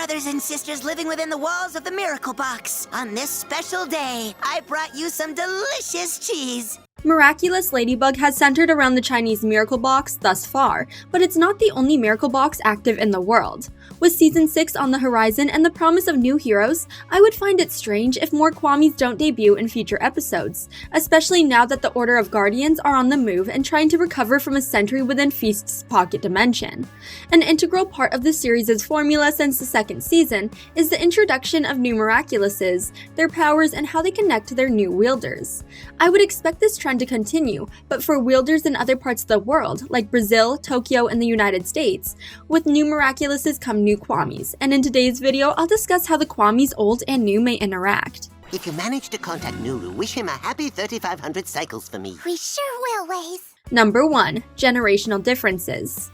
brothers and sisters living within the walls of the Miracle Box. On this special day, I brought you some delicious cheese. Miraculous Ladybug has centered around the Chinese Miracle Box thus far, but it's not the only Miracle Box active in the world. With Season 6 on the horizon and the promise of new heroes, I would find it strange if more Kwamis don't debut in future episodes, especially now that the Order of Guardians are on the move and trying to recover from a century within Feast's pocket dimension. An integral part of the series' formula since the second season is the introduction of new Miraculouses, their powers, and how they connect to their new wielders. I would expect this trend to continue, but for wielders in other parts of the world, like Brazil, Tokyo, and the United States, with new Miraculouses come new Kwamis, and in today's video, I'll discuss how the Kwamis old and new may interact. If you manage to contact Nuru, wish him a happy 3,500 cycles for me. We sure will, Waze. Number 1. Generational differences.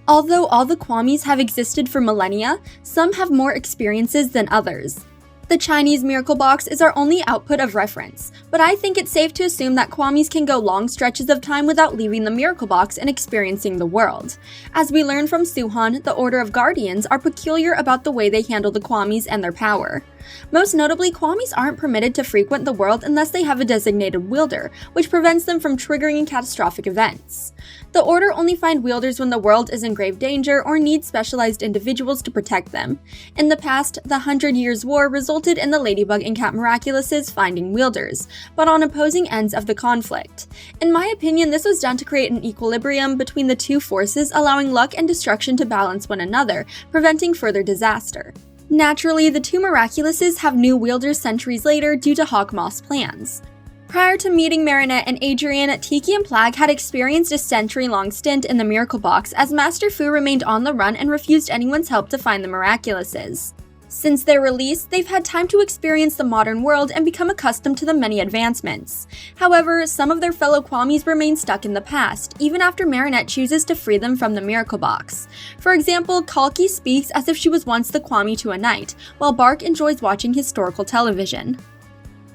Although all the Kwamis have existed for millennia, some have more experiences than others. The Chinese Miracle Box is our only output of reference, but I think it's safe to assume that Kwamis can go long stretches of time without leaving the Miracle Box and experiencing the world. As we learn from Suhan, the Order of Guardians are peculiar about the way they handle the Kwamis and their power. Most notably, Kwamis aren't permitted to frequent the world unless they have a designated wielder, which prevents them from triggering catastrophic events. The Order only find wielders when the world is in grave danger or needs specialized individuals to protect them. In the past, the 100 Years' War resulted in the Ladybug and Cat Miraculouses finding wielders, but on opposing ends of the conflict. In my opinion, this was done to create an equilibrium between the two forces, allowing luck and destruction to balance one another, preventing further disaster. Naturally, the two Miraculouses have new wielders centuries later due to Hawkmoth's plans. Prior to meeting Marinette and Adrien, Tiki and Plagg had experienced a century-long stint in the Miracle Box as Master Fu remained on the run and refused anyone's help to find the Miraculouses. Since their release, they've had time to experience the modern world and become accustomed to the many advancements. However, some of their fellow Kwamis remain stuck in the past, even after Marinette chooses to free them from the Miracle Box. For example, Kalki speaks as if she was once the Kwami to a knight, while Bark enjoys watching historical television.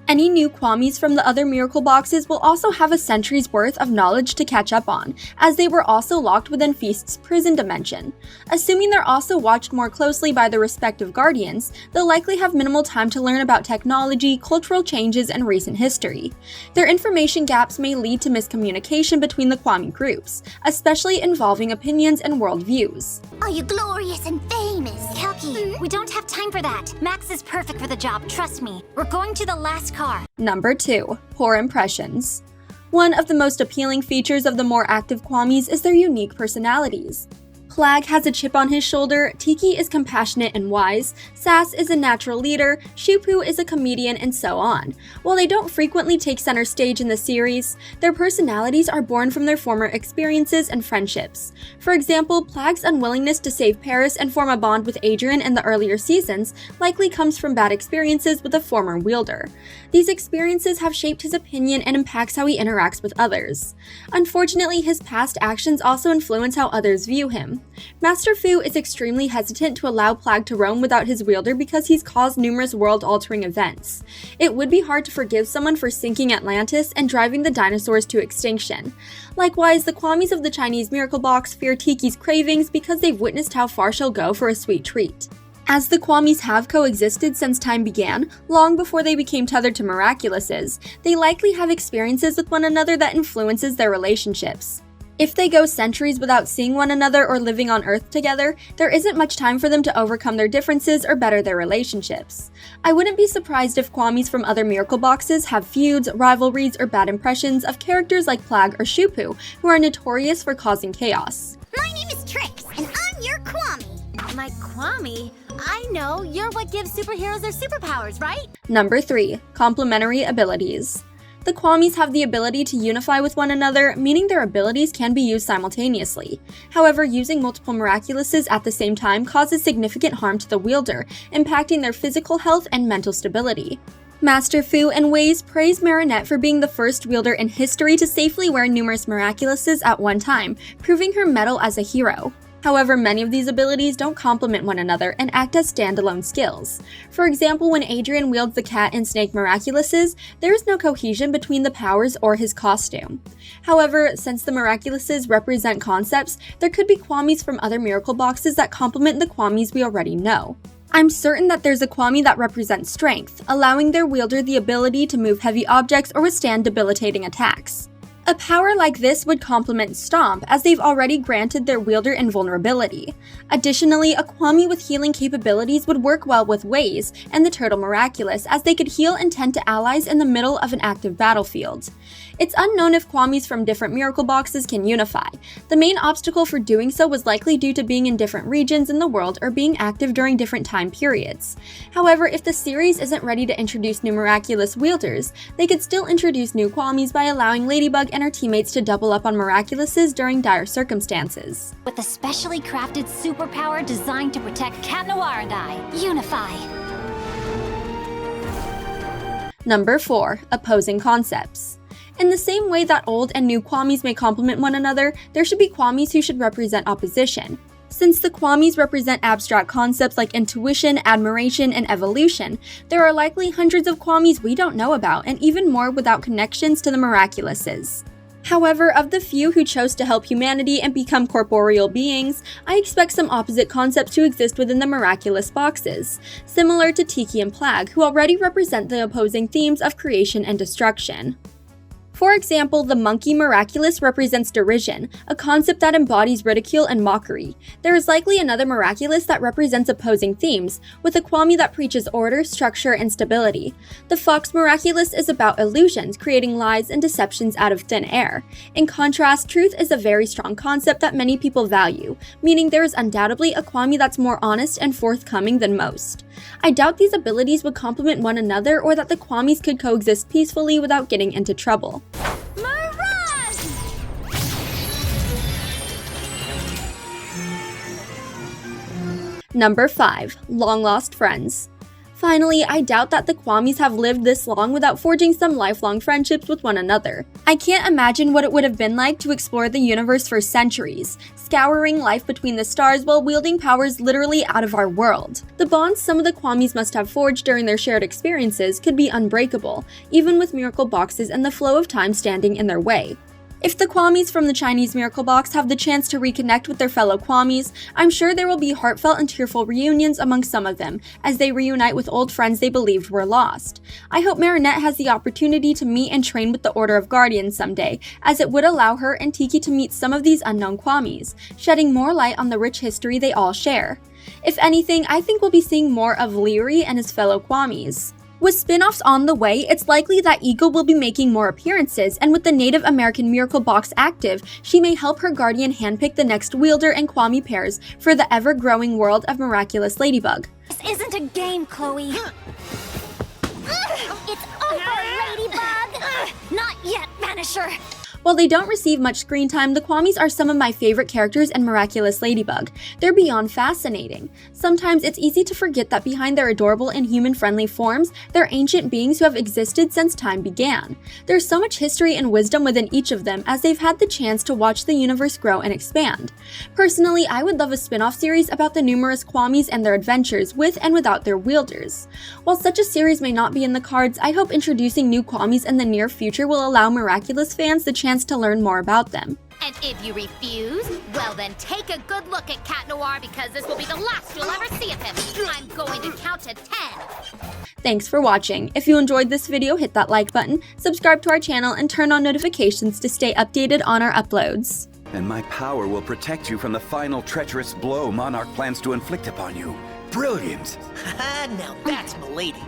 Any new Kwamis from the other Miracle Boxes will also have a century's worth of knowledge to catch up on, as they were also locked within Feast's prison dimension. Assuming they're also watched more closely by their respective guardians, they'll likely have minimal time to learn about technology, cultural changes, and recent history. Their information gaps may lead to miscommunication between the Kwami groups, especially involving opinions and worldviews. Are you glorious and famous? Kalki, we don't have time for that. Max is perfect for the job, trust me. We're going to the last car. Number 2. Poor impressions. One of the most appealing features of the more active Kwamis is their unique personalities. Plagg has a chip on his shoulder, Tiki is compassionate and wise, Sass is a natural leader, Shupu is a comedian, and so on. While they don't frequently take center stage in the series, their personalities are born from their former experiences and friendships. For example, Plagg's unwillingness to save Paris and form a bond with Adrien in the earlier seasons likely comes from bad experiences with a former wielder. These experiences have shaped his opinion and impacts how he interacts with others. Unfortunately, his past actions also influence how others view him. Master Fu is extremely hesitant to allow Plagg to roam without his wielder because he's caused numerous world-altering events. It would be hard to forgive someone for sinking Atlantis and driving the dinosaurs to extinction. Likewise, the Kwamis of the Chinese Miracle Box fear Tiki's cravings because they've witnessed how far she'll go for a sweet treat. As the Kwamis have coexisted since time began, long before they became tethered to Miraculouses, they likely have experiences with one another that influences their relationships. If they go centuries without seeing one another or living on Earth together, there isn't much time for them to overcome their differences or better their relationships. I wouldn't be surprised if Kwamis from other Miracle Boxes have feuds, rivalries, or bad impressions of characters like Plagg or Shupu, who are notorious for causing chaos. My name is Trix, and I'm your Kwami. My Kwami? I know, you're what gives superheroes their superpowers, right? Number 3. Complementary abilities. The Kwamis have the ability to unify with one another, meaning their abilities can be used simultaneously. However, using multiple Miraculouses at the same time causes significant harm to the wielder, impacting their physical health and mental stability. Master Fu and Waze praise Marinette for being the first wielder in history to safely wear numerous Miraculouses at one time, proving her mettle as a hero. However, many of these abilities don't complement one another and act as standalone skills. For example, when Adrien wields the cat and snake Miraculouses, there is no cohesion between the powers or his costume. However, since the Miraculouses represent concepts, there could be Kwamis from other Miracle Boxes that complement the Kwamis we already know. I'm certain that there's a Kwami that represents strength, allowing their wielder the ability to move heavy objects or withstand debilitating attacks. A power like this would complement Stomp, as they've already granted their wielder invulnerability. Additionally, a Kwami with healing capabilities would work well with Waze and the Turtle Miraculous, as they could heal and tend to allies in the middle of an active battlefield. It's unknown if Kwamis from different Miracle Boxes can unify. The main obstacle for doing so was likely due to being in different regions in the world or being active during different time periods. However, if the series isn't ready to introduce new Miraculous wielders, they could still introduce new Kwamis by allowing Ladybug and her teammates to double up on Miraculouses during dire circumstances. With a specially crafted superpower designed to protect Cat Noir and I, unify. Number 4. Opposing concepts. In the same way that old and new Kwamis may complement one another, there should be Kwamis who should represent opposition. Since the Kwamis represent abstract concepts like intuition, admiration, and evolution, there are likely hundreds of Kwamis we don't know about, and even more without connections to the Miraculouses. However, of the few who chose to help humanity and become corporeal beings, I expect some opposite concepts to exist within the Miraculous boxes, similar to Tiki and Plag, who already represent the opposing themes of creation and destruction. For example, the Monkey Miraculous represents derision, a concept that embodies ridicule and mockery. There is likely another Miraculous that represents opposing themes, with a Kwami that preaches order, structure, and stability. The Fox Miraculous is about illusions, creating lies and deceptions out of thin air. In contrast, truth is a very strong concept that many people value, meaning there is undoubtedly a Kwami that's more honest and forthcoming than most. I doubt these abilities would complement one another or that the Kwamis could coexist peacefully without getting into trouble. Number 5. Long Lost Friends. Finally, I doubt that the Kwamis have lived this long without forging some lifelong friendships with one another. I can't imagine what it would have been like to explore the universe for centuries, scouring life between the stars while wielding powers literally out of our world. The bonds some of the Kwamis must have forged during their shared experiences could be unbreakable, even with Miracle Boxes and the flow of time standing in their way. If the Kwamis from the Chinese Miracle Box have the chance to reconnect with their fellow Kwamis, I'm sure there will be heartfelt and tearful reunions among some of them, as they reunite with old friends they believed were lost. I hope Marinette has the opportunity to meet and train with the Order of Guardians someday, as it would allow her and Tiki to meet some of these unknown Kwamis, shedding more light on the rich history they all share. If anything, I think we'll be seeing more of Leary and his fellow Kwamis. With spin-offs on the way, it's likely that Eagle will be making more appearances, and with the Native American Miracle Box active, she may help her guardian handpick the next wielder and Kwami pairs for the ever-growing world of Miraculous Ladybug. This isn't a game, Chloe. It's over, Ladybug! Not yet, Vanisher! While they don't receive much screen time, the Kwamis are some of my favorite characters in Miraculous Ladybug. They're beyond fascinating. Sometimes it's easy to forget that behind their adorable and human-friendly forms, they're ancient beings who have existed since time began. There's so much history and wisdom within each of them, as they've had the chance to watch the universe grow and expand. Personally, I would love a spin-off series about the numerous Kwamis and their adventures with and without their wielders. While such a series may not be in the cards, I hope introducing new Kwamis in the near future will allow Miraculous fans the chance to learn more about them. And if you refuse, well then take a good look at Cat Noir, because this will be the last you'll ever see of him. I'm going to count to 10. Thanks for watching. If you enjoyed this video, hit that like button, subscribe to our channel, and turn on notifications to stay updated on our uploads. And my power will protect you from the final treacherous blow Monarch plans to inflict upon you. Brilliant! Now that's Milady.